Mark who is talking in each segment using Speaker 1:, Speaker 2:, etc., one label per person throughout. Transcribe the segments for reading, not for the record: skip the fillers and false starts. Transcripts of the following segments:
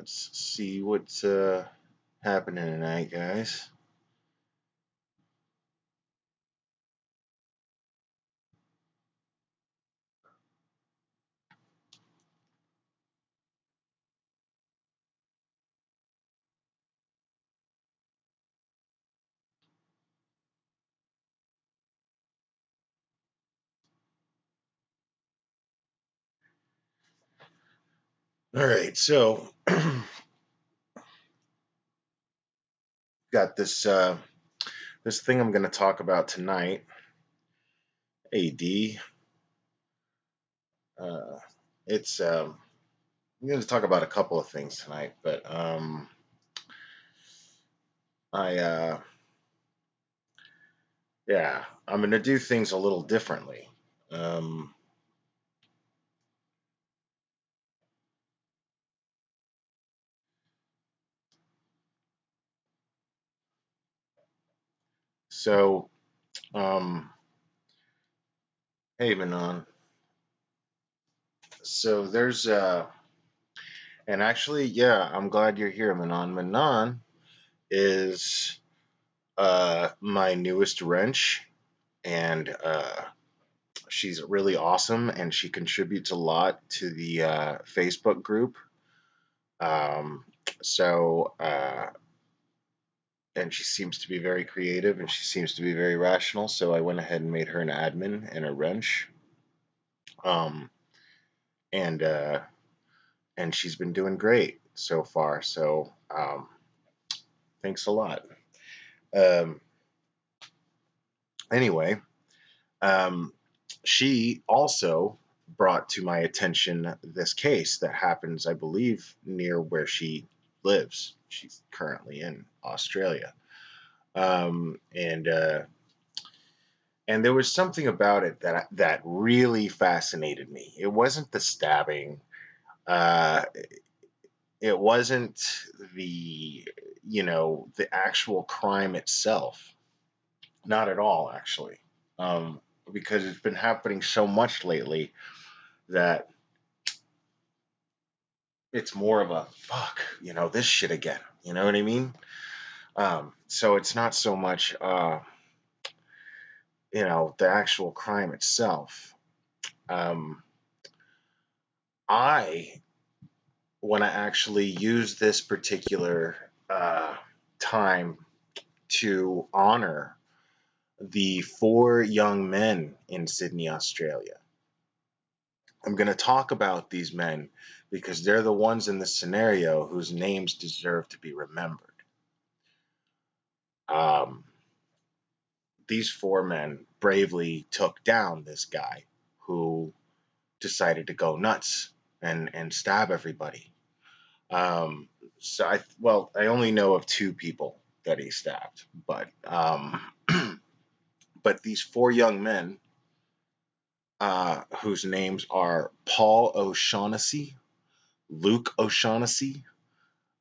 Speaker 1: Let's see what's happening tonight, guys. All right, so got this thing I'm going to talk about tonight. AD. Uh, it's I'm going to talk about a couple of things tonight, but I yeah, I'm going to do things a little differently. Um, so hey Manon. So there's and actually, yeah, I'm glad you're here, Manon. Manon is my newest wrench, and she's really awesome, and she contributes a lot to the Facebook group. Um, so, and she seems to be very creative, and she seems to be very rational. So I went ahead and made her an admin and a wrench. Um, and and she's been doing great so far. So thanks a lot. Um, anyway, um, she also brought to my attention this case that happens, I believe, near where she lives. She's currently in Australia, um, and uh, and there was something about it that really fascinated me. It wasn't the stabbing. Uh, it wasn't the the actual crime itself. Not at all, actually, um, because it's been happening so much lately that it's more of a fuck, this shit again. You know what I mean? So it's not so much, the actual crime itself. Um, I want to actually use this particular time to honor the four young men in Sydney, Australia. I'm going to talk about these men because they're the ones in this scenario whose names deserve to be remembered. Um, these four men bravely took down this guy who decided to go nuts and stab everybody. Um, I only know of two people that he stabbed, but but these four young men, whose names are Paul O'Shaughnessy, Luke O'Shaughnessy,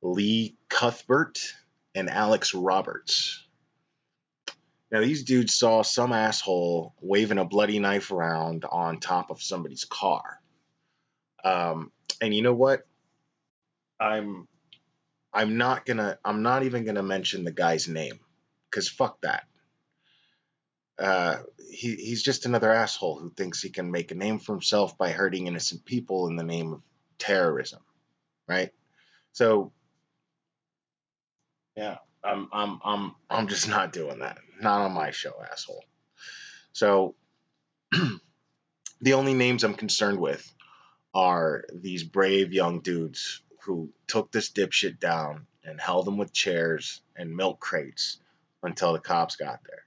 Speaker 1: Lee Cuthbert, and Alex Roberts. Now, these dudes saw some asshole waving a bloody knife around on top of somebody's car. And you know what? I'm I'm not even gonna mention the guy's name, because fuck that. He's just another asshole who thinks he can make a name for himself by hurting innocent people in the name of terrorism, right? So yeah, I'm just not doing that. Not on my show, asshole. So the only names I'm concerned with are these brave young dudes who took this dipshit down and held him with chairs and milk crates until the cops got there.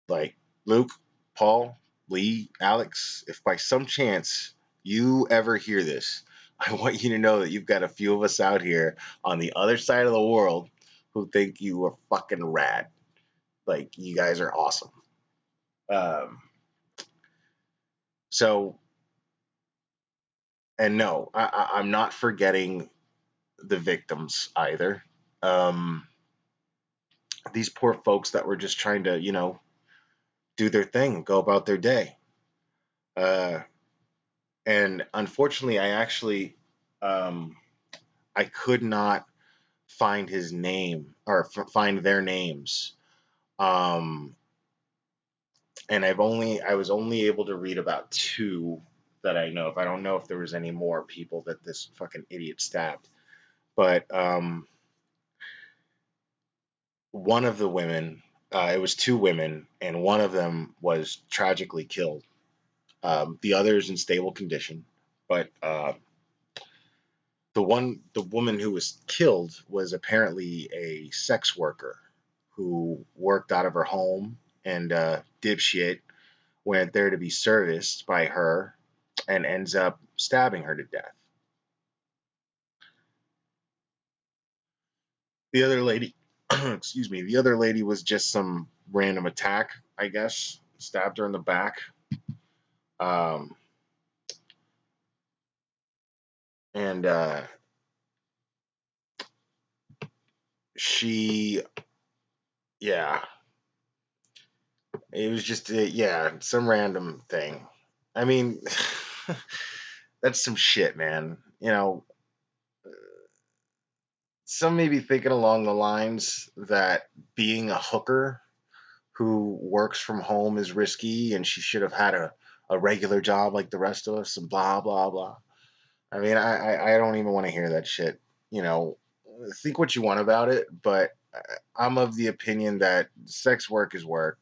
Speaker 1: Like Luke, Paul, Lee, Alex, if by some chance you ever hear this, I want you to know that you've got a few of us out here on the other side of the world who think you are fucking rad. Like, you guys are awesome. Um, so, and no, I'm not forgetting the victims either. Um, these poor folks that were just trying to, do their thing, go about their day. Uh, and unfortunately, I actually, um, I could not find his name or find their names. Um, and I was only able to read about two that I know of. I don't know if there was any more people that this fucking idiot stabbed, but one of the women, it was two women, and one of them was tragically killed. The other is in stable condition, but the woman who was killed was apparently a sex worker who worked out of her home, and dipshit went there to be serviced by her and ends up stabbing her to death. The other lady, excuse me, the other lady was just some random attack, I guess. Stabbed her in the back. Um, and she, yeah, it was just, yeah, some random thing. I mean, that's some shit, man. You know, some may be thinking along the lines that being a hooker who works from home is risky and she should have had a regular job like the rest of us and blah, blah, blah. I mean, I don't even want to hear that shit. You know, think what you want about it, but I'm of the opinion that sex work is work.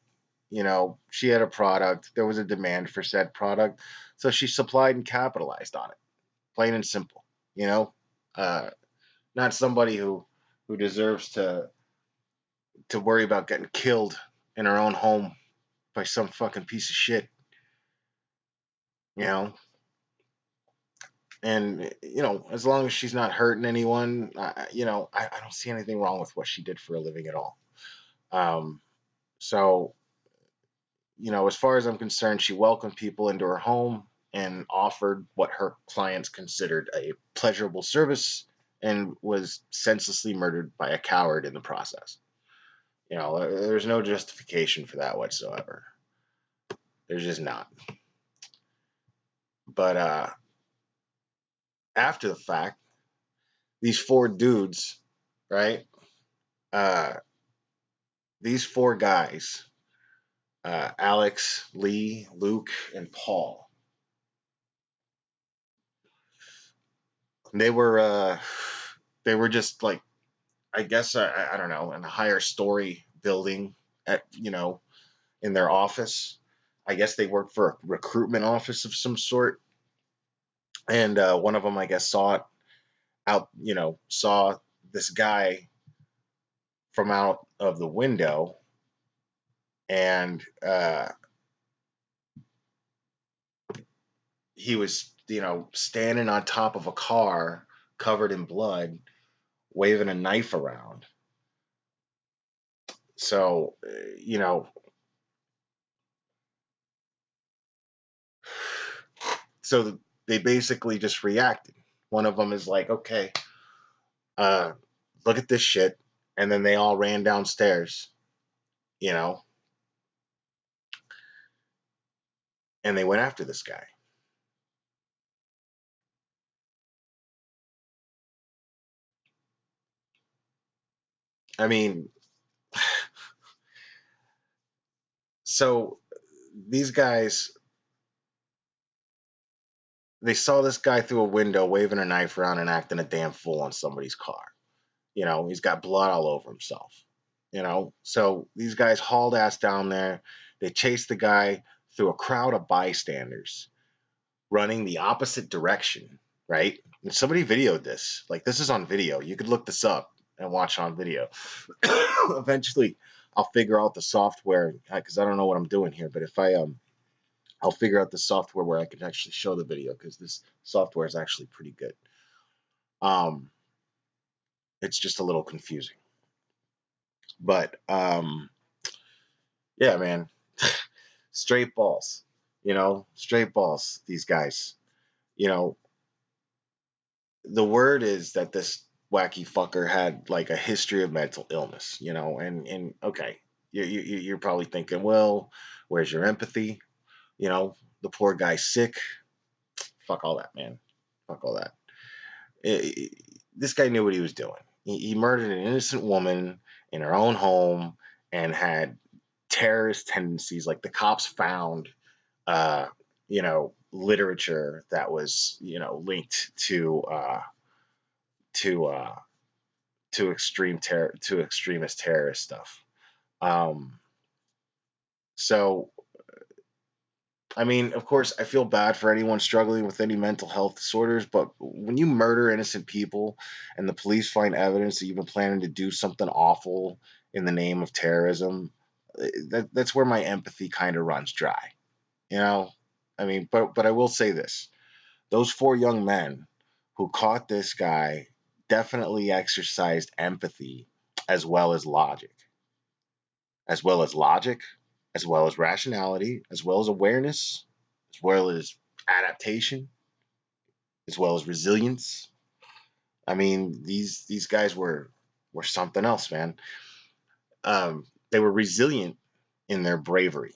Speaker 1: You know, she had a product, there was a demand for said product, so she supplied and capitalized on it, plain and simple. You know, uh, not somebody who deserves to worry about getting killed in her own home by some fucking piece of shit. You know, and you know, as long as she's not hurting anyone, I don't see anything wrong with what she did for a living at all. Um, so you know, as far as I'm concerned, she welcomed people into her home and offered what her clients considered a pleasurable service, and was senselessly murdered by a coward in the process. You know, there's no justification for that whatsoever. There's just not. But after the fact, these four dudes, right? Uh, these four guys, Alex, Lee, Luke, and Paul, they were just like, I guess, I don't know, in a higher story building at, you know, in their office. I guess they worked for a recruitment office of some sort, and one of them, I guess, saw it out, you know, saw this guy from out of the window, and he was, you know, standing on top of a car covered in blood, waving a knife around. So, you know, so they basically just reacted. One of them is like, okay, uh, look at this shit. And then they all ran downstairs, you know, and they went after this guy. I mean, so these guys, they saw this guy through a window waving a knife around and acting a damn fool on somebody's car. You know, he's got blood all over himself. You know, so these guys hauled ass down there. They chased the guy through a crowd of bystanders running the opposite direction, right? And somebody videoed this. Like, this is on video. You could look this up and watch on video. Eventually, I'll figure out the software because I don't know what I'm doing here. But if I'll figure out the software where I can actually show the video because this software is actually pretty good. Um, it's just a little confusing, but yeah, man, straight balls. You know, straight balls. These guys. You know, the word is that this wacky fucker had like a history of mental illness, you know, and okay, you're probably thinking, well, where's your empathy? You know, the poor guy's sick. Fuck all that, man. Fuck all that. this guy knew what he was doing. He murdered an innocent woman in her own home and had terrorist tendencies. Like the cops found, uh, literature that was, linked to to extremist terrorist stuff. Um, so I mean, of course, I feel bad for anyone struggling with any mental health disorders, but when you murder innocent people and the police find evidence that you've been planning to do something awful in the name of terrorism, that's where my empathy kind of runs dry. You know, I mean, but I will say this: those four young men who caught this guy definitely exercised empathy as well as logic, as well as logic, as well as rationality, as well as awareness, as well as adaptation, as well as resilience. I mean, these guys were something else, man. They were resilient in their bravery.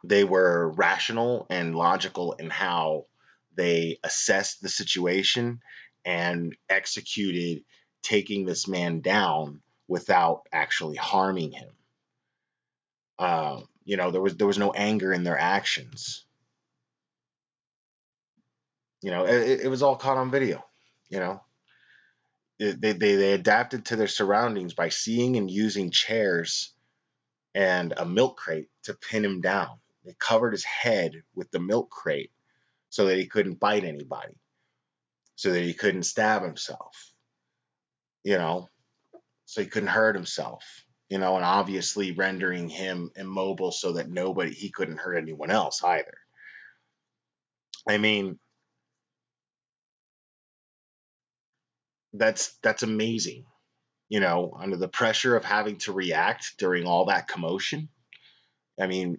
Speaker 1: They were rational and logical in how they assessed the situation and executed taking this man down without actually harming him. There was no anger in their actions. It was all caught on video. You know, they adapted to their surroundings by seeing and using chairs and a milk crate to pin him down. They covered his head with the milk crate so that he couldn't bite anybody, so that he couldn't stab himself, you know, so he couldn't hurt himself, and obviously rendering him immobile so that he couldn't hurt anyone else either. I mean, that's amazing, under the pressure of having to react during all that commotion. I mean,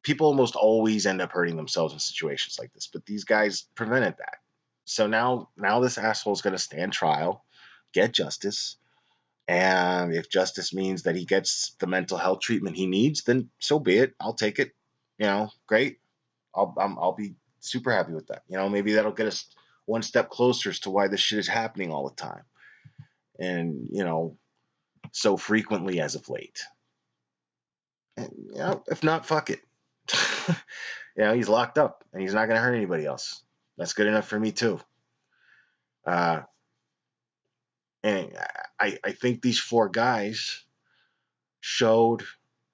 Speaker 1: people almost always end up hurting themselves in situations like this, but these guys prevented that. So now this asshole is going to stand trial, get justice, and if justice means that he gets the mental health treatment he needs, then so be it. I'll take it. Great. I'll be super happy with that. Maybe that'll get us one step closer as to why this shit is happening all the time, and so frequently as of late. And, if not, fuck it. He's locked up and he's not going to hurt anybody else. That's good enough for me too. Uh, and I think these four guys showed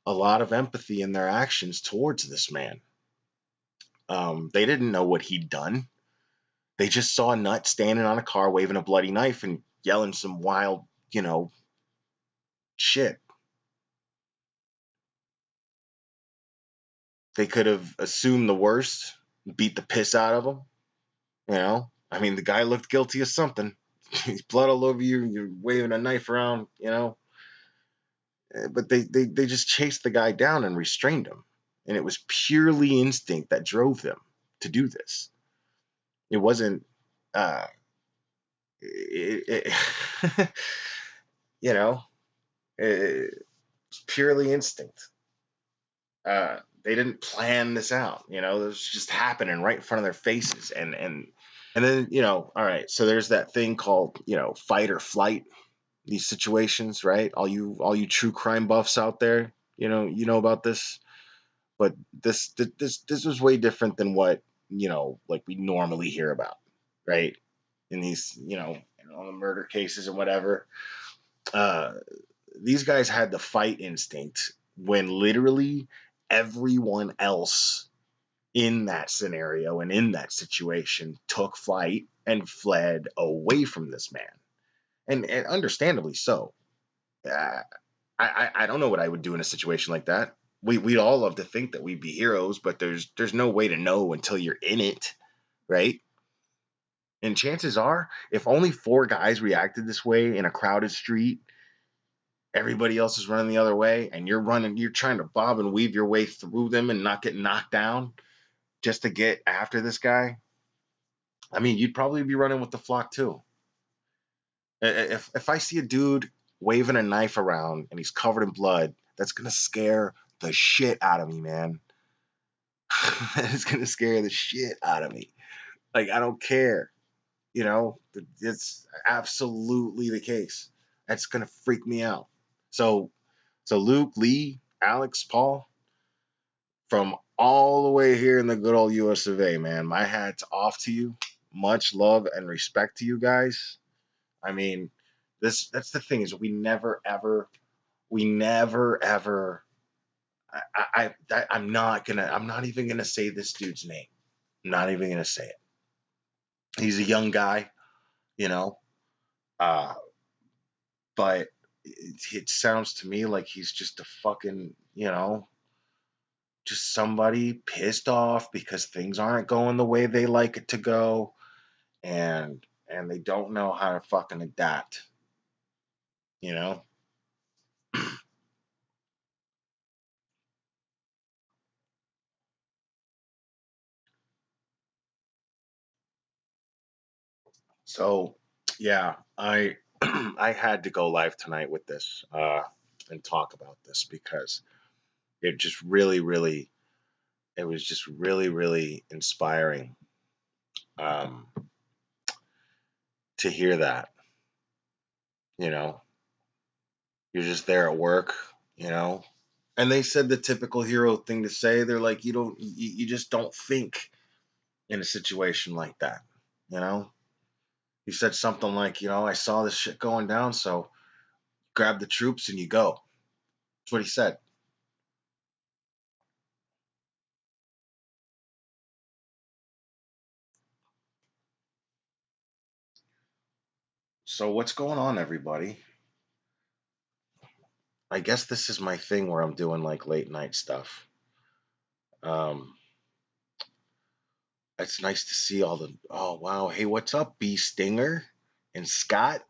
Speaker 1: a lot of empathy in their actions towards this man. They didn't know what he'd done. They just saw a nut standing on a car waving a bloody knife and yelling some wild, shit. They could have assumed the worst, beat the piss out of him. I mean, the guy looked guilty of something. He's blood all over you. You're waving a knife around. But they just chased the guy down and restrained him, and it was purely instinct that drove them to do this. It wasn't. It, you know, it's purely instinct. They didn't plan this out. It was just happening right in front of their faces, and then all right. So there's that thing called fight or flight. These situations, right? All you true crime buffs out there, you know about this. But this was way different than what like we normally hear about, right? In these on the murder cases and whatever. Uh, these guys had the fight instinct when literally everyone else in that scenario and in that situation took flight and fled away from this man, and understandably so. Uh, I don't know what I would do in a situation like that. We'd all love to think that we'd be heroes, but there's no way to know until you're in it, right? And chances are, if only four guys reacted this way in a crowded street, everybody else is running the other way, and you're trying to bob and weave your way through them and not get knocked down just to get after this guy. I mean, you'd probably be running with the flock too. If I see a dude waving a knife around and he's covered in blood, that's gonna scare the shit out of me, man. That is gonna scare the shit out of me. Like, I don't care. You know, it's absolutely the case. That's gonna freak me out. So, so Luke, Lee, Alex, Paul, from all the way here in the good old US of A, man, my hat's off to you. Much love and respect to you guys. I mean, that's the thing is we never ever. I'm not even gonna say this dude's name. I'm not even gonna say it. He's a young guy, you know, uh, but it sounds to me like he's just a fucking, just somebody pissed off because things aren't going the way they like it to go, and they don't know how to fucking adapt, you know. So, yeah, I I had to go live tonight with this and talk about this because it just really it was just really inspiring um, to hear that. You know, you're just there at work, you know, and they said the typical hero thing to say. They're like, you just don't think in a situation like that, you know. He said something like, I saw this shit going down, so grab the troops and you go. That's what he said. So what's going on, everybody? I guess this is my thing where I'm doing like late night stuff. Um, it's nice to see all the. Oh wow! Hey, what's up, B Stinger and Scott?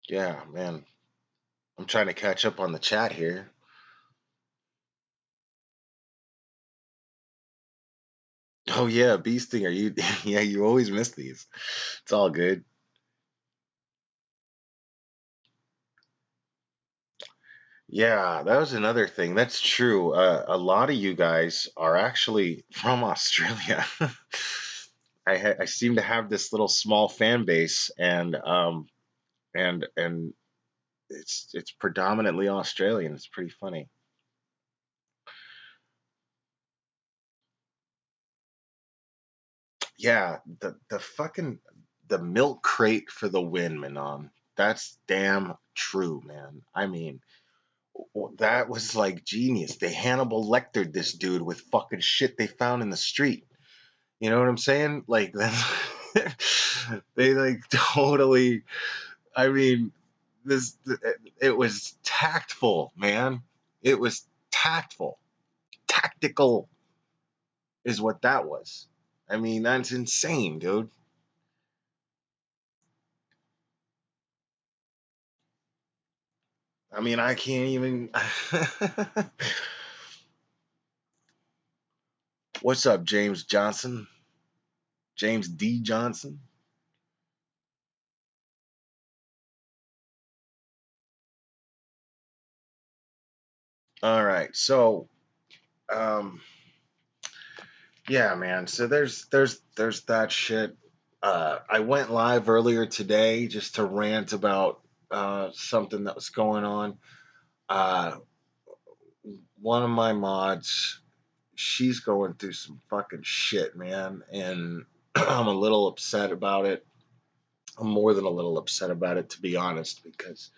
Speaker 1: Yeah, man. I'm trying to catch up on the chat here. Oh yeah, B Stinger. You yeah, you always miss these. It's all good. Yeah, that was another thing. That's true. A lot of you guys are actually from Australia. I seem to have this little small fan base, and it's predominantly Australian. It's pretty funny. Yeah, the fucking the milk crate for the win, Manon. That's damn true, man. I mean, that was like genius. They Hannibal Lectered this dude with fucking shit they found in the street. You know what I'm saying? Like they like totally. I mean, this it was tactful, man. It was tactful, tactical is what that was. I mean, that's insane, dude. I mean, I can't even. What's up, James Johnson? James D. Johnson? All right, so um, yeah, man. So there's that shit. I went live earlier today just to rant about something that was going on. Uh, One of my mods, she's going through some fucking shit, man, and I'm a little upset about it. I'm more than a little upset about it, to be honest, because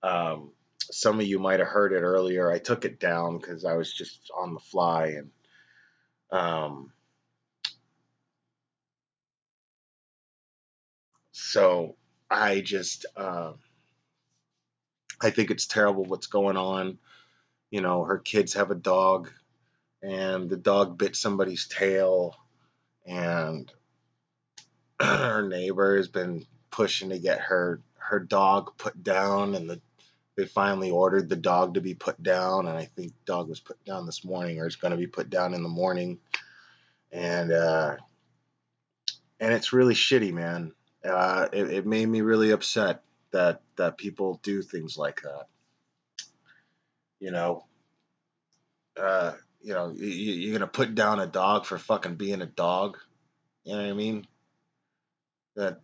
Speaker 1: some of you might have heard it earlier. I took it down because I was just on the fly, and um, so I just I think it's terrible what's going on. You know, her kids have a dog, and the dog bit somebody's tail, and her neighbor has been pushing to get her dog put down, and they finally ordered the dog to be put down, and I think the dog was put down this morning, or is going to be put down in the morning, and it's really shitty, man. It made me really upset that people do things like that. You know, you're gonna put down a dog for fucking being a dog. You know what I mean? That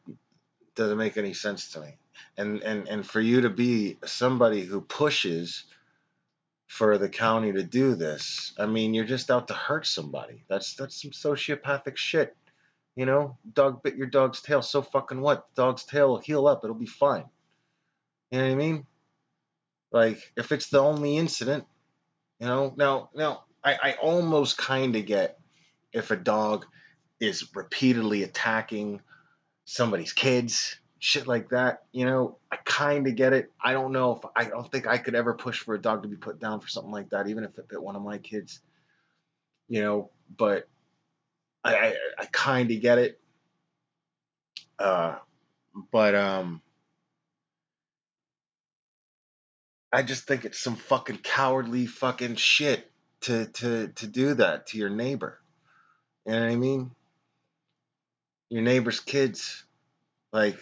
Speaker 1: doesn't make any sense to me. And for you to be somebody who pushes for the county to do this, I mean, you're just out to hurt somebody. That's some sociopathic shit. Dog bit your dog's tail. So fucking what? The dog's tail will heal up. It'll be fine. You know what I mean? Like, if it's the only incident, now I almost kind of get if a dog is repeatedly attacking somebody's kids, shit like that. I kind of get it. I don't think I could ever push for a dog to be put down for something like that, even if it bit one of my kids. But I kind of get it. Uh, but I just think it's some fucking cowardly fucking shit to do that to your neighbor. You know what I mean? Your neighbor's kids. Like,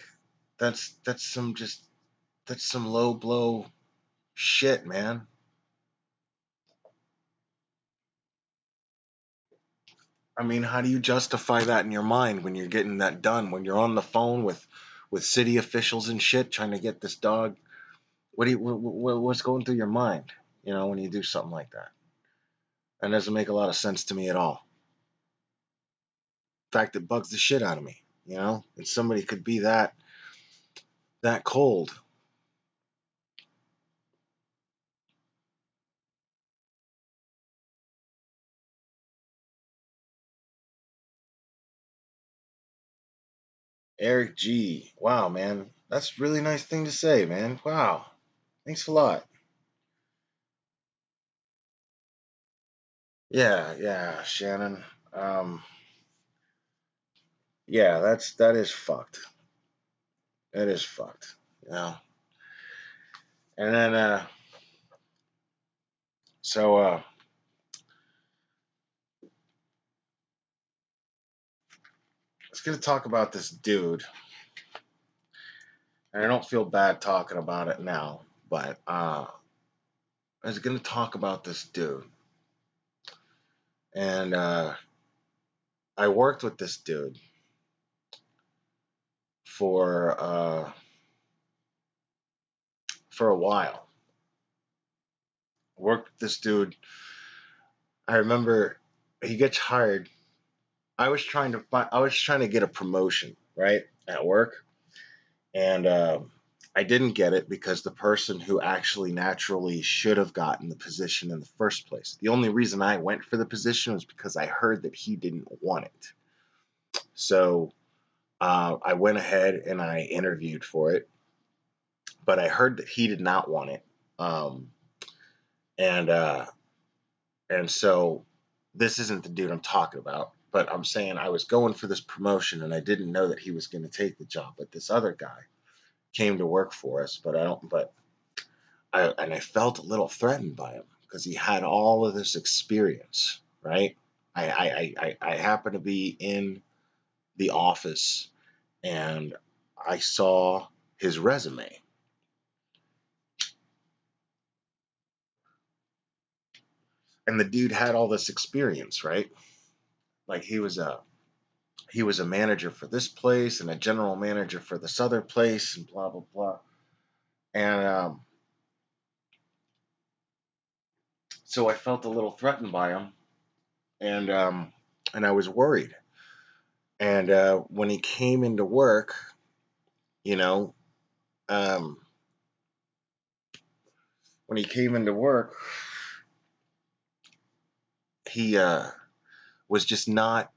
Speaker 1: that's some low blow shit, man. I mean, how do you justify that in your mind when you're getting that done? When you're on the phone with city officials and shit trying to get this dog? What's going through your mind? When you do something like that, that doesn't make a lot of sense to me at all. In fact, it bugs the shit out of me. And somebody could be that cold. Eric G. Wow, man, that's a really nice thing to say, man. Wow, thanks a lot. Yeah, yeah, Shannon. Um, yeah, that is fucked. That is fucked. You know. And then so let's gonna talk about this dude. And I don't feel bad talking about it now, but I was gonna talk about this dude. And I worked with this dude for a while. Worked with this dude. I remember he gets hired. I was trying to get a promotion, right, at work, and I didn't get it because the person who actually naturally should have gotten the position in the first place. The only reason I went for the position was because I heard that he didn't want it. So I went ahead and I interviewed for it, but I heard that he did not want it. Um, and and so this isn't the dude I'm talking about, but I'm saying I was going for this promotion and I didn't know that he was going to take the job. But this other guy came to work for us, but I don't. But I felt a little threatened by him because he had all of this experience, right? I happened to be in the office and I saw his resume. And the dude had all this experience, right? Like he was a manager for this place and a general manager for this other place and blah blah blah. And so I felt a little threatened by him, and and I was worried. And when he came into work, you know, um, when he came into work, he was just not.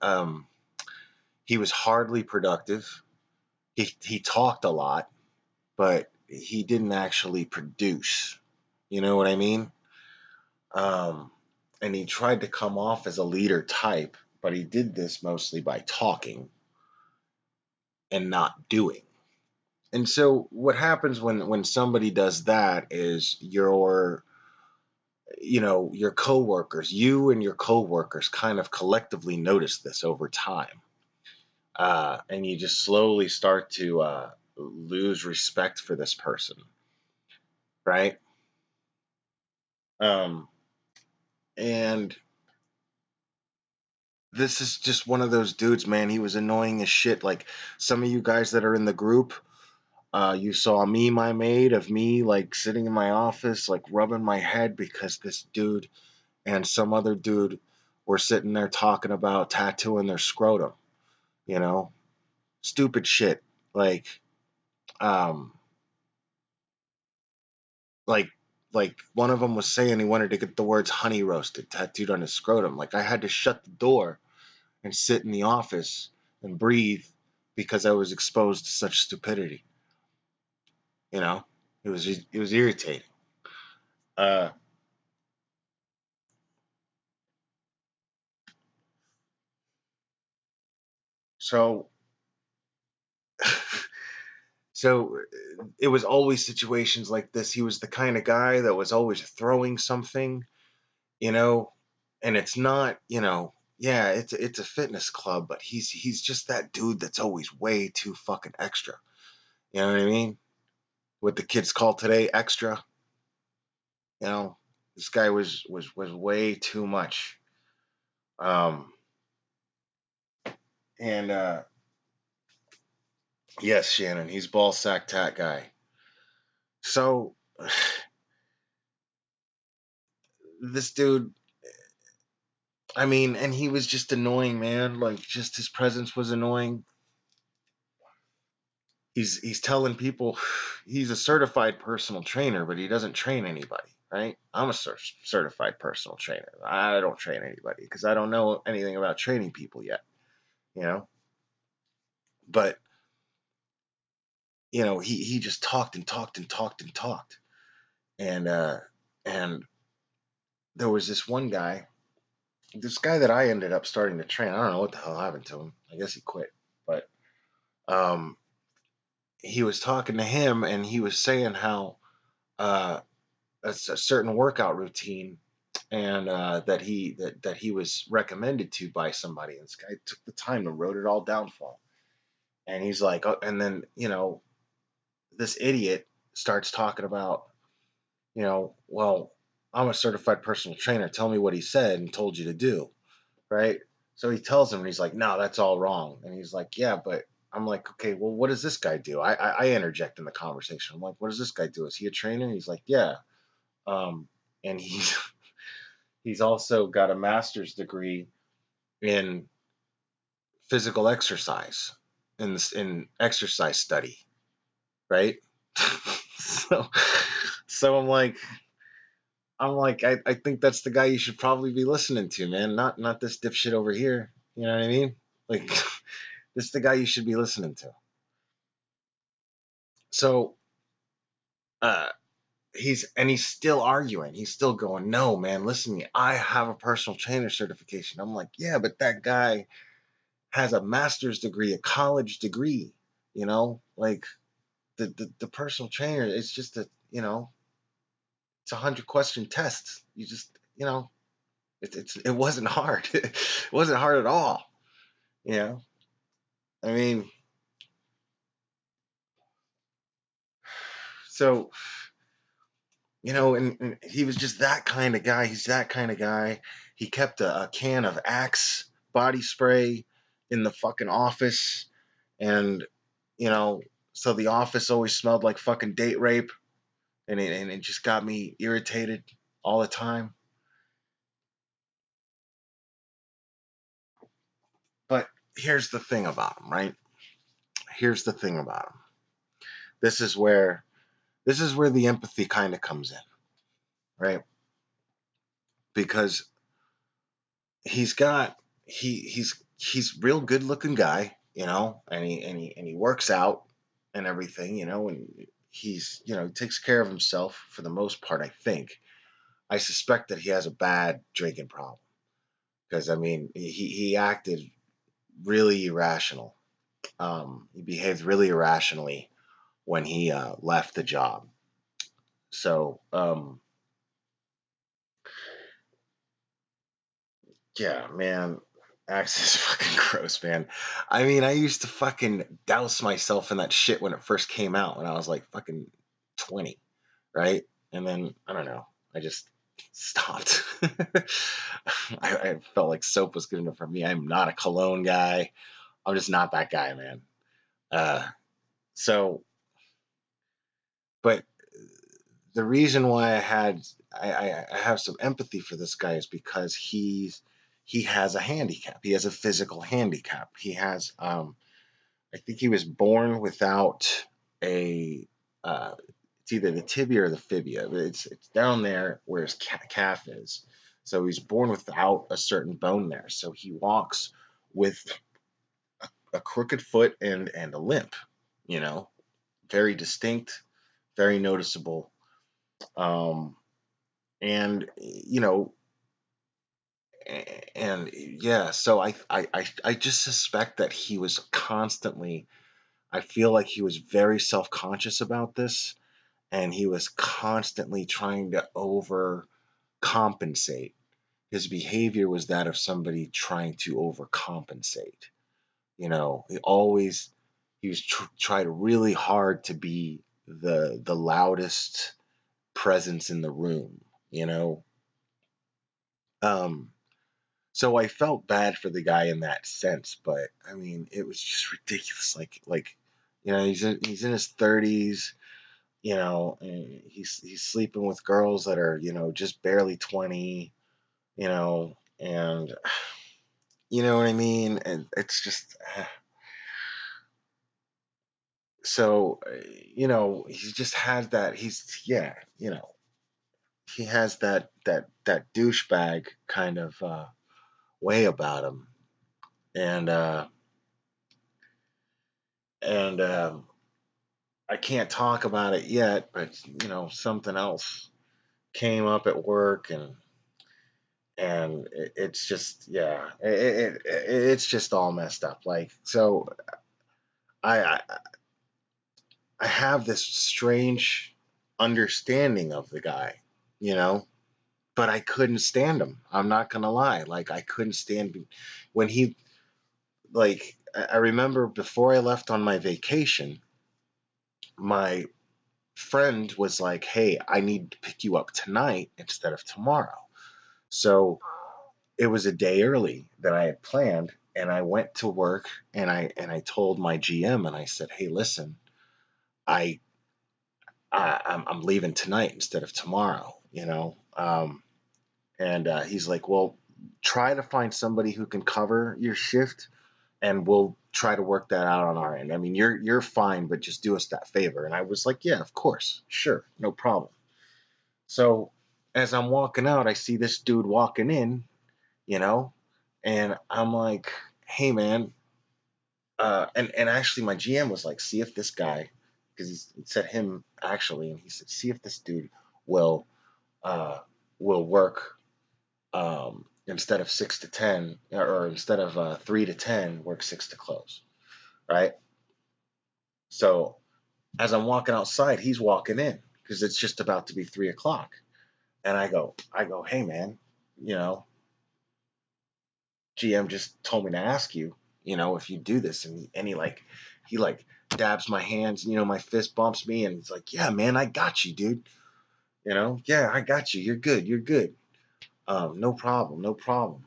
Speaker 1: He was hardly productive. He talked a lot, but he didn't actually produce. You know what I mean? Um, and he tried to come off as a leader type, but he did this mostly by talking and not doing. And so what happens when somebody does that is your coworkers, you and your coworkers kind of collectively notice this over time. And you just slowly start to lose respect for this person, right? Um, and this is just one of those dudes, man. He was annoying as shit. Like some of you guys that are in the group, you saw a meme I made of me like sitting in my office, like rubbing my head because this dude and some other dude were sitting there talking about tattooing their scrotum. You know, stupid shit. Like, um, like, like one of them was saying he wanted to get the words "honey roasted" tattooed on his scrotum. Like I had to shut the door and sit in the office and breathe because I was exposed to such stupidity. You know, it was irritating. Uh, so so it was always situations like this. He was the kind of guy that was always throwing something, you know, and it's not, yeah, it's a fitness club, but he's just that dude that's always way too fucking extra. You know what I mean? What the kids call today extra. You know, this guy was way too much. Um, and yes, Shannon, he's ball sack tat guy. So this dude, I mean, and he was just annoying, man. Like, just his presence was annoying. He's telling people he's a certified personal trainer, but he doesn't train anybody, right? I'm a certified personal trainer. I don't train anybody because I don't know anything about training people yet, you know. But he just talked and talked and talked and talked, and and there was this guy that I ended up starting to train. I don't know what the hell happened to him. I guess he quit, but um, he was talking to him, and he was saying how uh, a certain workout routine and that he was recommended to by somebody. And this guy took the time to wrote it all down for him. And he's like, oh, and then this idiot starts talking about, well, I'm a certified personal trainer. Tell me what he said and told you to do, right? So he tells him, and he's like, no, that's all wrong. And he's like, yeah, but I'm like, okay, well, what does this guy do? I interject in the conversation. I'm like, what does this guy do? Is he a trainer? And he's like, yeah. Um, and he's also got a master's degree in physical exercise, in exercise study, right? so so I'm like I think that's the guy you should probably be listening to, man. Not this dipshit over here. You know what I mean? Like this is the guy you should be listening to. So uh he's still arguing. He's still going, no, man, listen to me. I have a personal trainer certification. I'm like, yeah, but that guy has a master's degree, a college degree, like the personal trainer is just it's 100 question test. You just, it wasn't hard. It wasn't hard at all. You know, I mean, so, and he was just that kind of guy. He's that kind of guy. He kept a can of Axe body spray in the fucking office. And, you know, so the office always smelled like fucking date rape. And it just got me irritated all the time. But here's the thing about him, right? Here's the thing about him. This is where the empathy kind of comes in, right? Because he's got he's real good looking guy, and he works out and everything, and he takes care of himself for the most part, I think. I suspect that he has a bad drinking problem because I mean he acted really irrational. He behaved really irrationally when he left the job. So, yeah, man, Axe is fucking gross, man. I mean, I used to fucking douse myself in that shit when it first came out when I was like fucking 20, right? And then, I don't know, I just stopped. I felt like soap was good enough for me. I'm not a cologne guy. I'm just not that guy, man. Uh, so, but the reason why I have some empathy for this guy is because he has a handicap. He has a physical handicap. He has I think he was born without a it's either the tibia or the fibia. But it's down there where his calf is. So he's born without a certain bone there. So he walks with a crooked foot and a limp. You know, very distinct, very noticeable. Um, and you know, and yeah. So I just suspect that he was constantly. I feel like he was very self conscious about this, and he was constantly trying to overcompensate. His behavior was that of somebody trying to overcompensate. You know, he was tried really hard to be the loudest presence in the room. You know, um, so I felt bad for the guy in that sense, but I mean, it was just ridiculous. You know, he's in his 30s. You know, and he's sleeping with girls that are, you know, just barely 20, you know, and you know what I mean? And it's just so, you know, he just has that. Yeah, you know, he has that douchebag kind of way about him, and and I can't talk about it yet, but you know, something else came up at work, and it's just yeah, it's just all messed up. Like so, I I have this strange understanding of the guy, you know, but I couldn't stand him. I'm not gonna lie, like I couldn't stand when he like I remember before I left on my vacation, my friend was like, "Hey, I need to pick you up tonight instead of tomorrow." So it was a day early that I had planned, and I went to work and I told my GM and I said, "Hey, listen, I, I'm leaving tonight instead of tomorrow, you know." And he's like, "Well, try to find somebody who can cover your shift, and we'll try to work that out on our end. I mean, you're fine, but just do us that favor." And I was like, "Yeah, of course, sure, no problem." So as I'm walking out, I see this dude walking in, you know, and I'm like, "Hey, man." And actually, my GM was like, "See if this guy," because he said him actually, and he said, "See if this dude will uh, will work instead of 6 to 10, or instead of 3 to 10, work 6 to close, right?" So as I'm walking outside, he's walking in because it's just about to be 3 o'clock, and I go, "Hey, man, you know, GM just told me to ask you, you know, if you do this." And he like dabs my hands, you know, my fist bumps me, and he's like, "Yeah, man, I got you, dude. You know, yeah, I got you. You're good. You're good. No problem, no problem."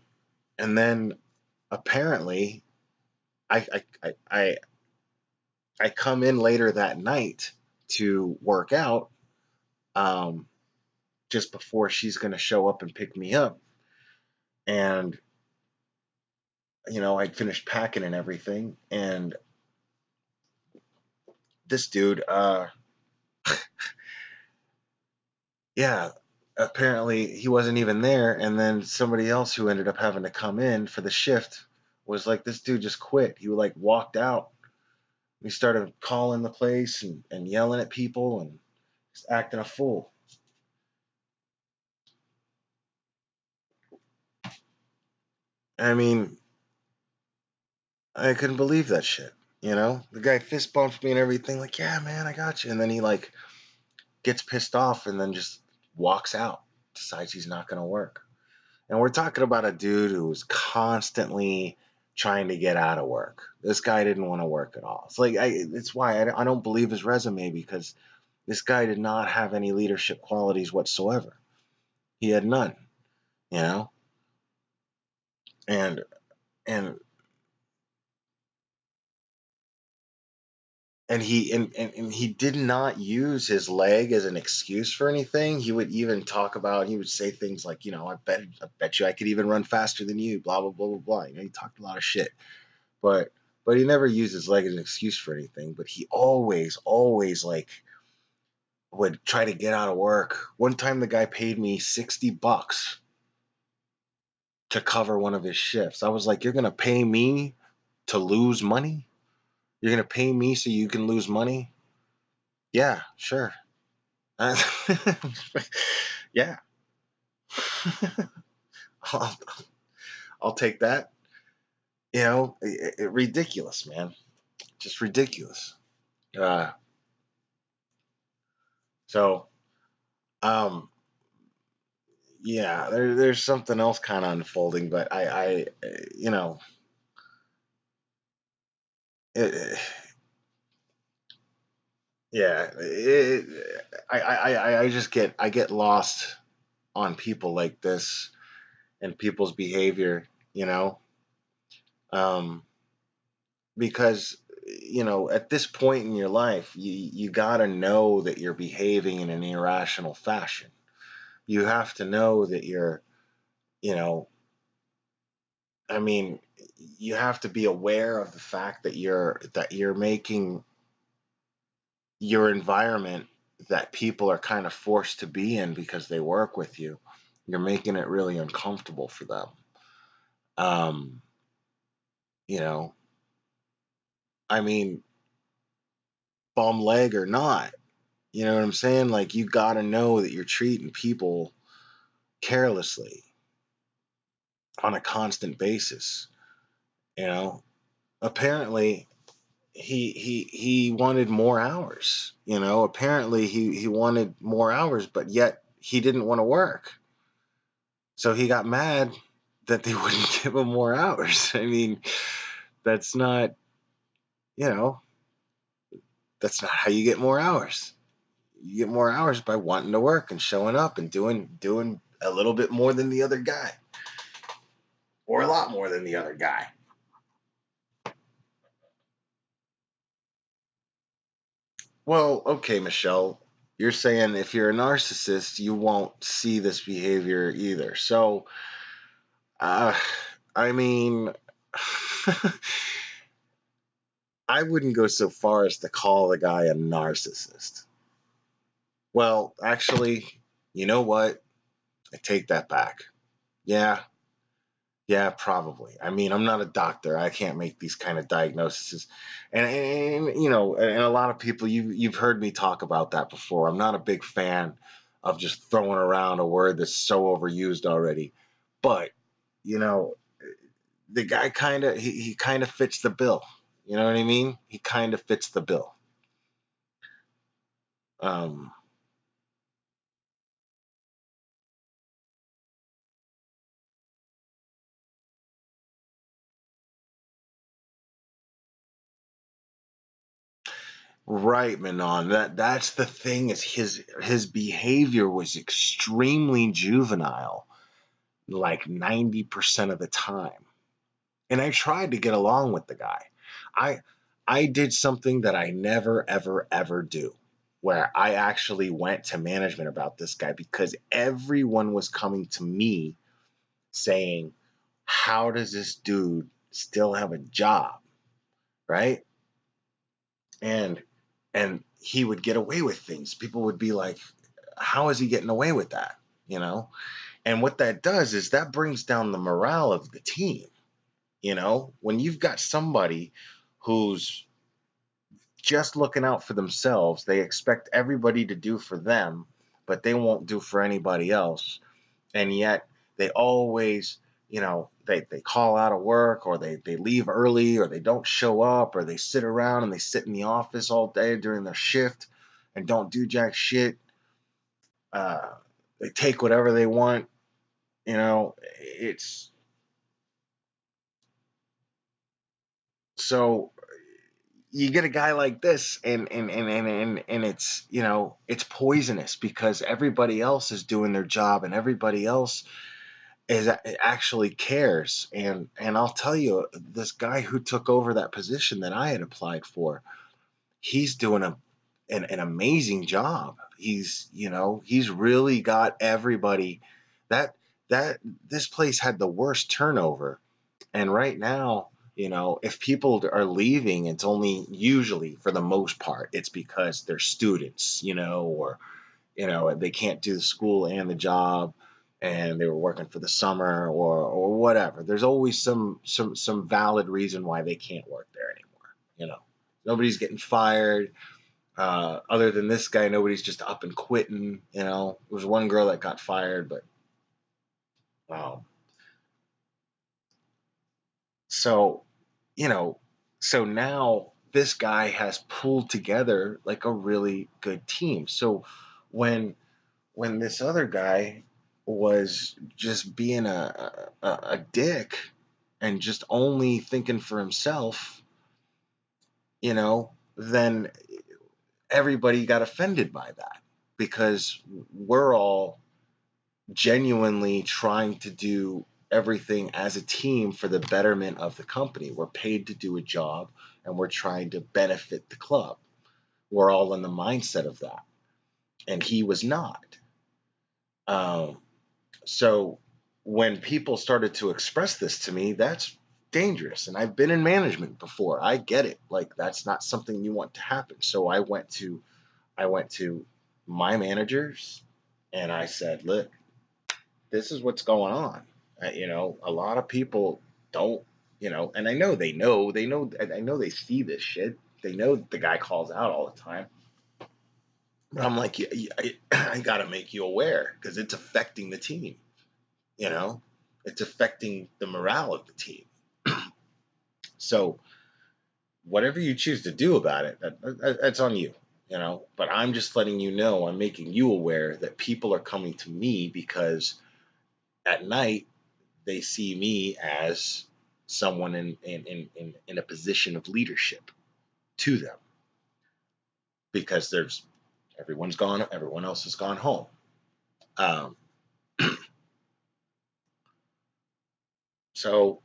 Speaker 1: And then apparently, I I I I, I come in later that night to work out, um, just before she's gonna show up and pick me up, and you know, I'd finished packing and everything, and this dude, yeah, apparently he wasn't even there. And then somebody else who ended up having to come in for the shift was like, "This dude just quit." He like walked out. He started calling the place and yelling at people and just acting a fool. I mean, I couldn't believe that shit. You know, the guy fist bumped me and everything, like, "Yeah, man, I got you." And then he like gets pissed off and then just walks out, decides he's not going to work. And we're talking about a dude who was constantly trying to get out of work. This guy didn't want to work at all. It's like it's why I don't believe his resume, because this guy did not have any leadership qualities whatsoever. He had none, you know, and and and he did not use his leg as an excuse for anything. He would even talk about, he would say things like, I bet you I could even run faster than you, blah blah blah blah blah. He talked a lot of shit, but he never used his leg as an excuse for anything. But he always like would try to get out of work. One time the guy paid me $60 to cover one of his shifts. I was like, you're gonna pay me to lose money? You're gonna pay me so you can lose money? Yeah, sure. Yeah, I'll, I'll take that. Ridiculous, man. Just ridiculous. Uh, so, um, yeah, there's something else kind of unfolding, but you know, it, yeah, I get lost on people like this and people's behavior, you know, um, because at this point in your life, you gotta know that you're behaving in an irrational fashion. You have to know that you know, I mean, you have to be aware of the fact that you're making your environment that people are kind of forced to be in because they work with you. You're making it really uncomfortable for them. Um, you know, I mean, bum leg or not, you know what I'm saying? Like, you got to know that you're treating people carelessly on a constant basis. You know, apparently he wanted more hours. Apparently he wanted more hours, but yet he didn't want to work. So he got mad that they wouldn't give him more hours. I mean, that's not, you know, that's not how you get more hours. You get more hours by wanting to work and showing up and doing a little bit more than the other guy, or a lot more than the other guy. Well, okay, Michelle, you're saying if you're a narcissist, you won't see this behavior either. So, uh, I mean, I wouldn't go so far as to call the guy a narcissist. Well, actually, you know what? I take that back. Yeah, yeah, probably. I mean, I'm not a doctor. I can't make these kind of diagnoses. And a lot of people, you've heard me talk about that before. I'm not a big fan of just throwing around a word that's so overused already. But, you know, the guy he kind of fits the bill. You know what I mean? He kind of fits the bill. Um, right, Manon. That's the thing, is his behavior was extremely juvenile, like 90% of the time. And I tried to get along with the guy. I I did something that I never ever ever do, where I actually went to management about this guy because everyone was coming to me saying, "How does this dude still have a job?" Right? And he would get away with things. People would be like, "How is he getting away with that?" You know? And what that does is that brings down the morale of the team. When you've got somebody who's just looking out for themselves, they expect everybody to do for them, but they won't do for anybody else. And yet they always, they call out of work, or they leave early, or they don't show up, or they sit around and they sit in the office all day during their shift and don't do jack shit. Uh, they take whatever they want. It's so you get a guy like this, and it's, it's poisonous because everybody else is doing their job and everybody else is actually cares. And I'll tell you, this guy who took over that position that I had applied for, he's doing an amazing job. He's really got everybody. that that this place had the worst turnover. And right now, if people are leaving, it's only usually, for the most part, it's because they're students, or they can't do the school and the job, and they were working for the summer, or whatever. There's always some valid reason why they can't work there anymore. Nobody's getting fired. Other than this guy, nobody's just up and quitting. There was one girl that got fired, but um, so you know, so now this guy has pulled together like a really good team. So when this other guy was just being a dick and just only thinking for himself, then everybody got offended by that, because we're all genuinely trying to do everything as a team for the betterment of the company. We're paid to do a job, and we're trying to benefit the club. We're all in the mindset of that. And he was not. Um, so when people started to express this to me, that's dangerous. And I've been in management before. I get it. Like, that's not something you want to happen. So I went to my managers and I said, look, this is what's going on. A lot of people don't, and I know they see this shit. They know the guy calls out all the time. But I'm like, yeah, I got to make you aware, because it's affecting the team. You know, it's affecting the morale of the team. So whatever you choose to do about it, that's on you. But I'm just letting you know, I'm making you aware that people are coming to me because at night they see me as someone in a position of leadership to them, because everyone else has gone home. Um, so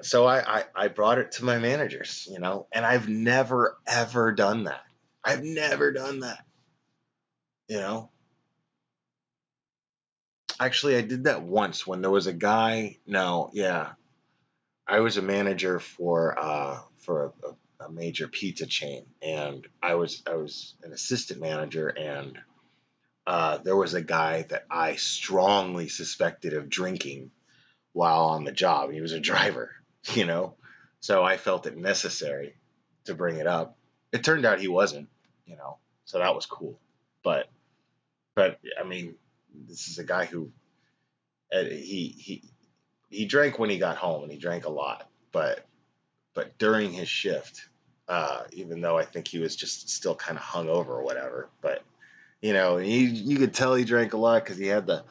Speaker 1: so I brought it to my managers, and I've never ever done that. I've never done that, you know. Actually, I did that once when there was a guy. No, yeah, I was a manager for a major pizza chain, and I was an assistant manager, and there was a guy that I strongly suspected of drinking while on the job. He was a driver, you know, so I felt it necessary to bring it up. It turned out he wasn't, so that was cool. But I mean, this is a guy who he drank when he got home, and he drank a lot, but during his shift, even though I think he was just still kind of hungover or whatever, but you could tell he drank a lot because he had the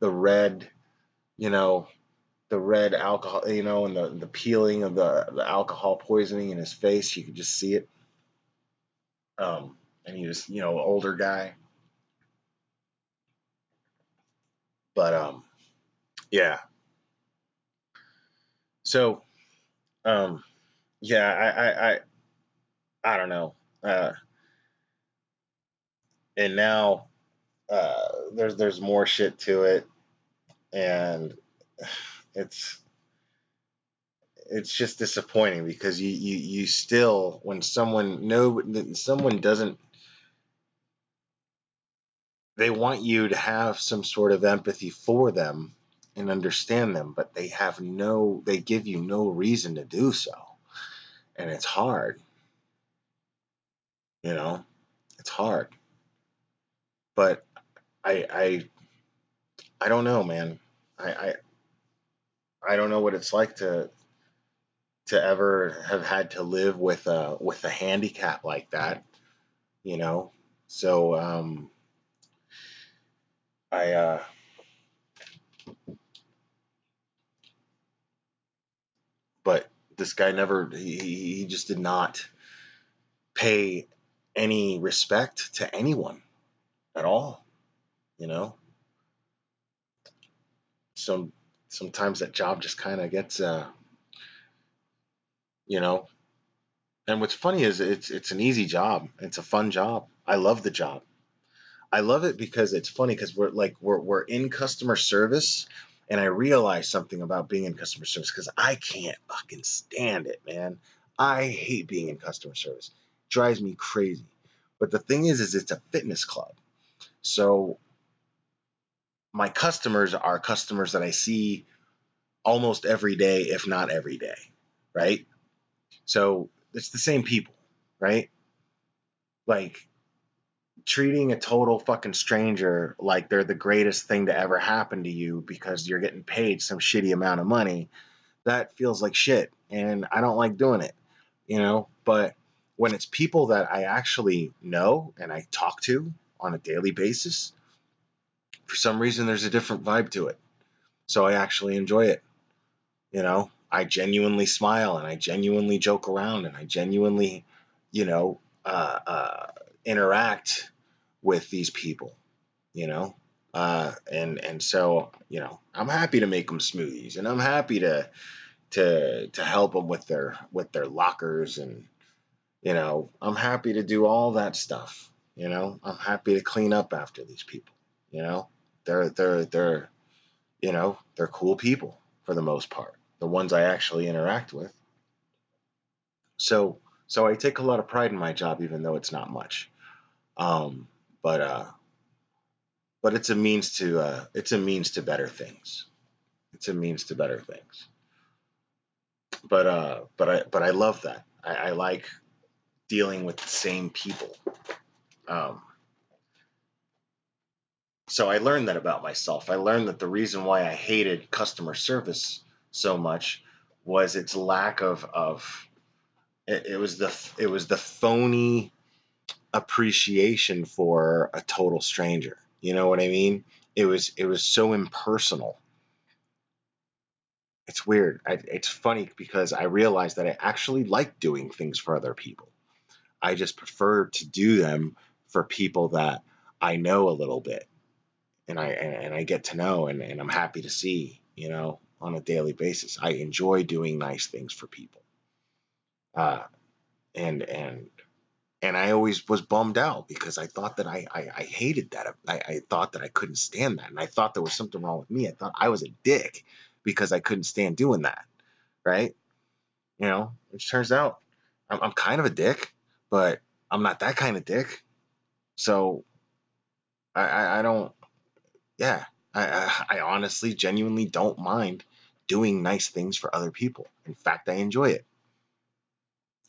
Speaker 1: red, you know, the red alcohol, and the peeling of the alcohol poisoning in his face. You could just see it. And he was, older guy, but yeah. So um, yeah, I don't know. And now there's more shit to it, and it's it's just disappointing because you still, when someone doesn't, they want you to have some sort of empathy for them and understand them, but they give you no reason to do so. And it's hard, you know, it's hard. But I I don't know, man. I, I I don't know what it's like to ever have had to live with a handicap like that, you know. So I but This guy never, he just did not pay any respect to anyone at all, you know? So sometimes that job just kind of gets, you know, and what's funny is it's an easy job. It's a fun job. I love the job. I love it because it's funny because we're in customer service, and I realized something about being in customer service because I can't fucking stand it, man. I hate being in customer service. It drives me crazy. But the thing is it's a fitness club. So my customers are customers that I see almost every day, if not every day, right? So it's the same people, right? Like treating a total fucking stranger like they're the greatest thing to ever happen to you because you're getting paid some shitty amount of money, that feels like shit. And I don't like doing it, you know? But when it's people that I actually know and I talk to on a daily basis, for some reason there's a different vibe to it. So I actually enjoy it. You know, I genuinely smile and I genuinely joke around and I genuinely, you know, interact with these people, you know. And so, you know, I'm happy to make them smoothies and I'm happy to help them with their lockers, and you know, I'm happy to do all that stuff. You know, I'm happy to clean up after these people. You know, they're you know, they're cool people for the most part, the ones I actually interact with. So so I take a lot of pride in my job, even though it's not much. Um, but but it's a means to better things. It's a means to better things. But I love that. I like dealing with the same people. Um, so I learned that about myself. I learned that the reason why I hated customer service so much was its lack of it was the phony appreciation for a total stranger. You know what I mean? It was so impersonal. It's weird. It's funny because I realized that I actually like doing things for other people. I just prefer to do them for people that I know a little bit, and I get to know, and I'm happy to see, you know, on a daily basis. I enjoy doing nice things for people. Uh, and and and I always was bummed out because I thought that I hated that. I thought that I couldn't stand that, and I thought there was something wrong with me. I thought I was a dick because I couldn't stand doing that, right? You know, which turns out I'm kind of a dick, but I'm not that kind of dick. So I don't, yeah, I honestly, genuinely don't mind doing nice things for other people. In fact, I enjoy it.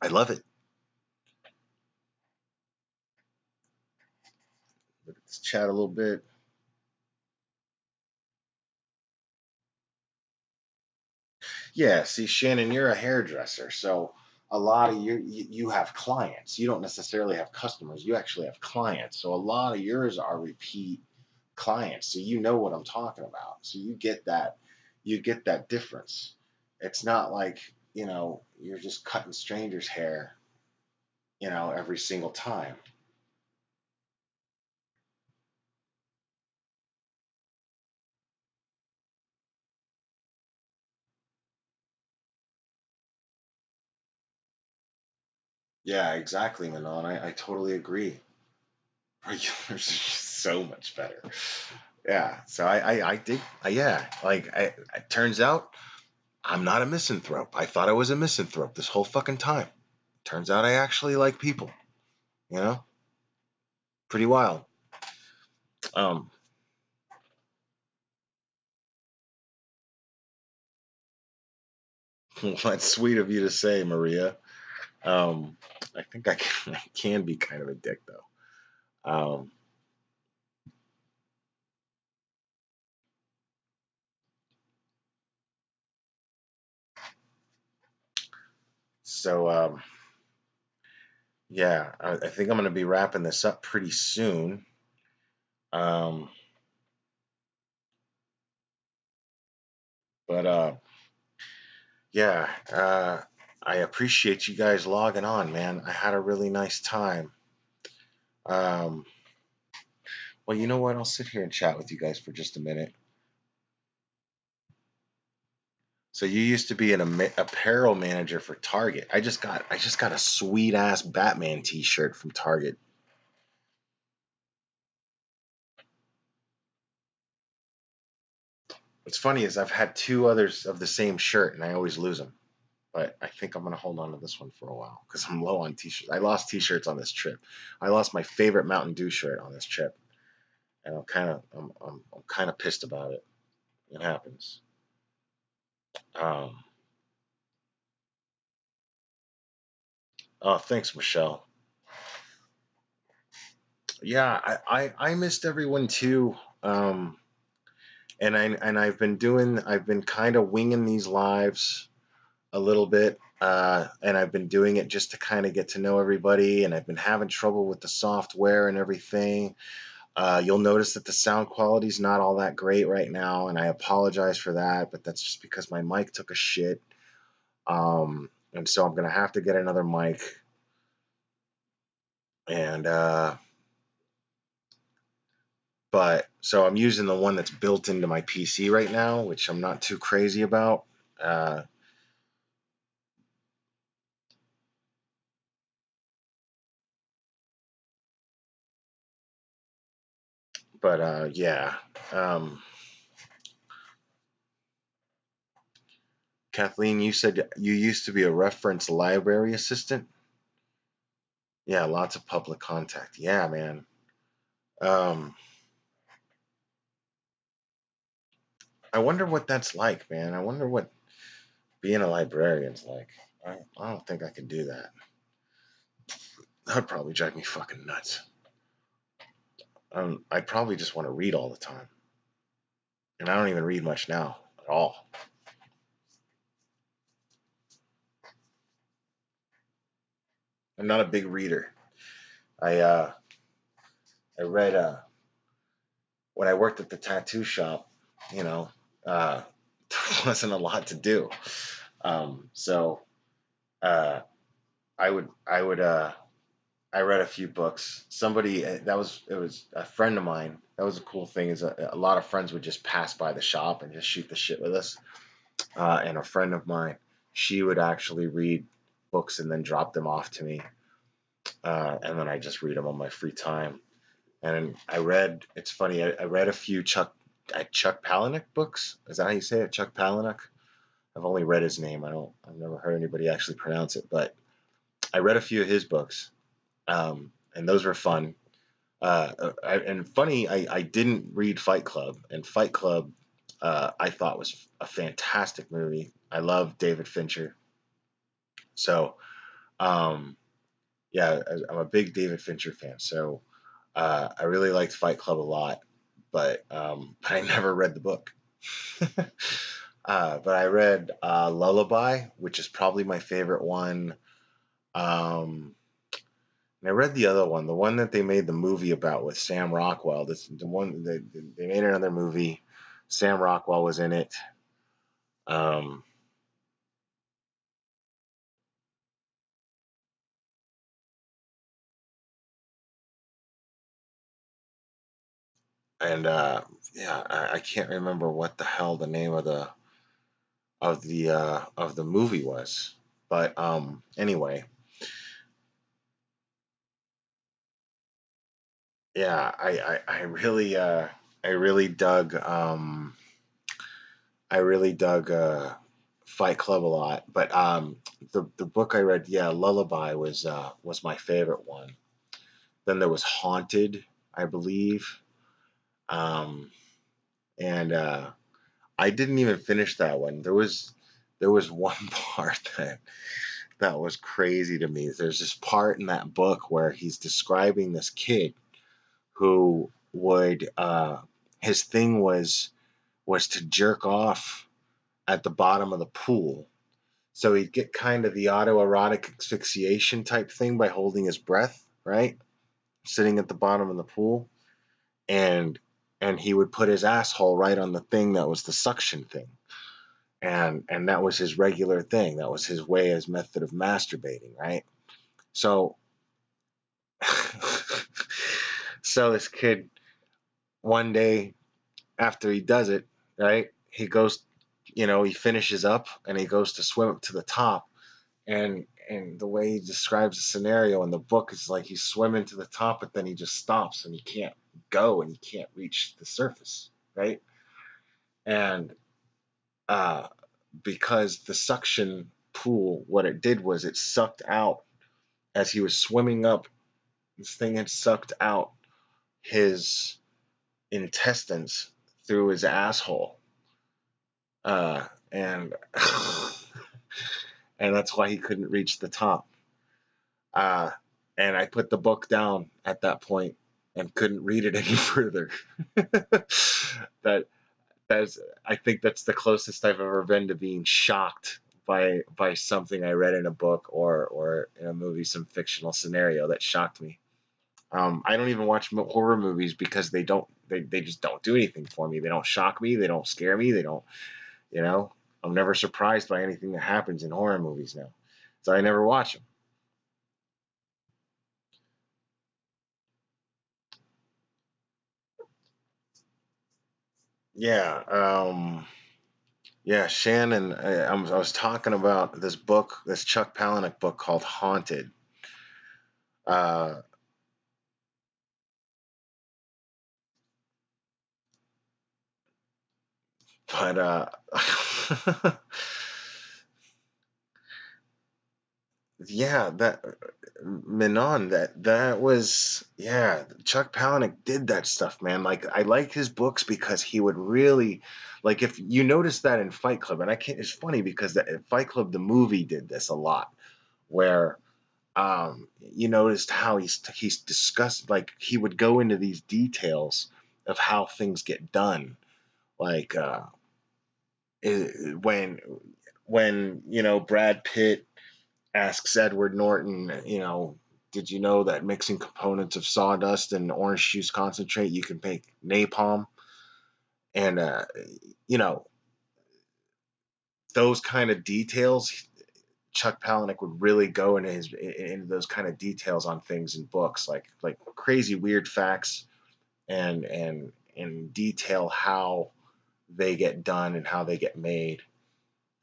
Speaker 1: I love it. Let's chat a little bit. Yeah, see, Shannon, you're a hairdresser, so a lot of you have clients. You don't necessarily have customers. You actually have clients. So a lot of yours are repeat clients. So you know what I'm talking about. So you get that difference. It's not like, you know, you're just cutting strangers' hair, you know, every single time. Yeah, exactly, Manon. I totally agree. Regulars are just so much better. Yeah. So I did. Yeah. It turns out I'm not a misanthrope. I thought I was a misanthrope this whole fucking time. Turns out I actually like people. You know, pretty wild. Um, that's sweet of you to say, Maria. Um, I think I can be kind of a dick though. Um, so yeah, I think I'm gonna be wrapping this up pretty soon. Um, but yeah. I appreciate you guys logging on, man. I had a really nice time. Um, well, you know what? I'll sit here and chat with you guys for just a minute. So you used to be an apparel manager for Target. I just got a sweet ass Batman T-shirt from Target. What's funny is I've had two others of the same shirt and I always lose them. But I think I'm gonna hold on to this one for a while because I'm low on T-shirts. I lost T-shirts on this trip. I lost my favorite Mountain Dew shirt on this trip, and I'm kind of pissed about it. It happens. Um, oh, thanks, Michelle. Yeah, I missed everyone too. Um, I've been kind of winging these lives a little bit. And I've been doing it just to kind of get to know everybody, and I've been having trouble with the software and everything. You'll notice that the sound quality is not all that great right now, and I apologize for that, but that's just because my mic took a shit. And so I'm gonna have to get another mic, and but so I'm using the one that's built into my PC right now, which I'm not too crazy about. Uh, but yeah. Um, Kathleen, you said you used to be a reference library assistant. Yeah, lots of public contact. Yeah, man. Um, I wonder what that's like, man. I wonder what being a librarian's like. I don't think I could do that. That would probably drive me fucking nuts. I'd probably just want to read all the time, and I don't even read much now at all. I'm not a big reader. I uh, I read when I worked at the tattoo shop. You know, there wasn't a lot to do. So I would I read a few books. Somebody it was a friend of mine. That was a cool thing. Is a lot of friends would just pass by the shop and just shoot the shit with us. And a friend of mine, she would actually read books and then drop them off to me, and then I just read them on my free time. And I read. It's funny. I read a few Chuck Palahniuk books. Is that how you say it, Chuck Palahniuk? I've only read his name. I've never heard anybody actually pronounce it, but I read a few of his books, and those were fun. And funny, I didn't read Fight Club, and Fight Club I thought was a fantastic movie. I love David Fincher, so um, yeah, I'm a big David Fincher fan. So I really liked Fight Club a lot, but I never read the book. But I read Lullaby, which is probably my favorite one. Um, And I read the other one, the one that they made the movie about with Sam Rockwell. This the one they made another movie. Sam Rockwell was in it. Um, and yeah, I can't remember what the hell the name of the movie was. But anyway, yeah, I really dug Fight Club a lot. But the book I read, yeah, Lullaby was my favorite one. Then there was Haunted, I believe. Um, and I didn't even finish that one. There was one part that was crazy to me. There's this part in that book where he's describing this kid who would his thing was to jerk off at the bottom of the pool. So he'd get kind of the autoerotic asphyxiation type thing by holding his breath, right? Sitting at the bottom of the pool. and and he would put his asshole right on the thing that was the suction thing, and that was his regular thing. That was his way, his method of masturbating, right? So so this kid one day after he does it, right? He goes, he finishes up and he goes to swim up to the top, and the way he describes the scenario in the book is like he's swimming to the top, but then he just stops and he can't go and he can't reach the surface, right? And uh, because the suction pool, what it did was it sucked out as he was swimming up. This thing had sucked out his intestines through his asshole, and and that's why he couldn't reach the top. Uh, and I put the book down at that point and couldn't read it any further. that that's I think that's the closest I've ever been to being shocked by something I read in a book or in a movie, some fictional scenario that shocked me. I don't even watch horror movies because they just don't do anything for me. They don't shock me. They don't scare me. They don't, you know, I'm never surprised by anything that happens in horror movies now. So I never watch them. Yeah. Yeah. Shannon, I was talking about this book, this Chuck Palahniuk book called Haunted. Uh, but yeah, that Menon, that was, yeah, Chuck Palahniuk did that stuff, man. Like I like his books because he would really, like, if you notice that in Fight Club, and I can't, it's funny because Fight Club the movie did this a lot, where you noticed how he's discussed, like he would go into these details of how things get done, like when Brad Pitt asks Edward Norton, did you know that mixing components of sawdust and orange juice concentrate, you can make napalm? And, you know, those kind of details, Chuck Palahniuk would really go into those kind of details on things in books, like crazy weird facts, and detail how they get done and how they get made.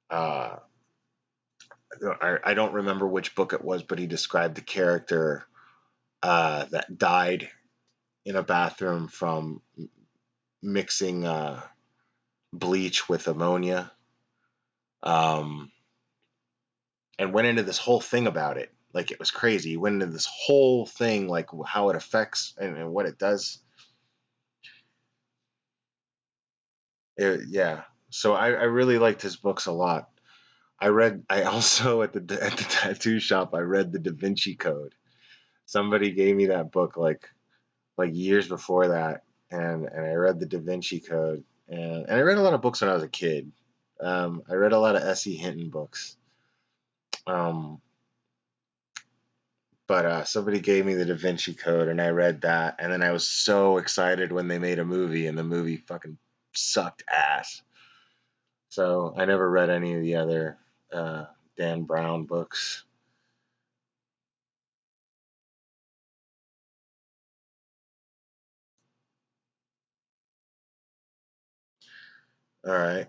Speaker 1: Uh, I don't remember which book it was, but he described the character that died in a bathroom from mixing bleach with ammonia, um, and went into this whole thing about it. Like it was crazy. He went into this whole thing, like how it affects and what it does. Yeah. So I really liked his books a lot. I also at the tattoo shop, I read the Da Vinci Code. Somebody gave me that book like years before that, and I read the Da Vinci Code, and I read a lot of books when I was a kid. I read a lot of S.E. Hinton books, um, but somebody gave me the Da Vinci Code, and I read that, and then I was so excited when they made a movie, and the movie fucking sucked ass. So I never read any of the other Dan Brown books. All right.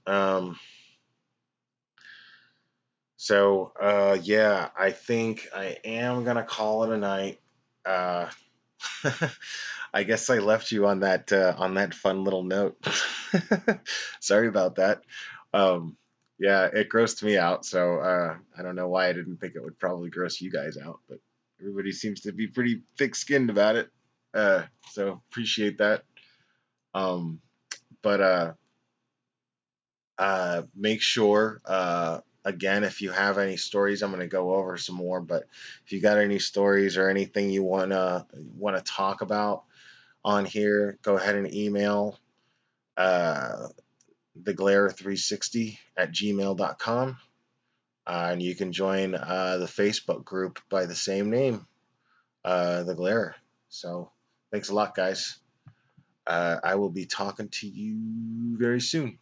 Speaker 1: Um, yeah, I think I am gonna call it a night. Uh, I guess I left you on that fun little note. Sorry about that. Um, yeah, it grossed me out, so I don't know why I didn't think it would probably gross you guys out, but everybody seems to be pretty thick-skinned about it. So appreciate that. Um, but make sure, again, if you have any stories, I'm going to go over some more. But if you got any stories or anything you wanna talk about on here, go ahead and email uh, theglare360 at gmail.com. And you can join the Facebook group by the same name, The Glare. So thanks a lot, guys. I will be talking to you very soon.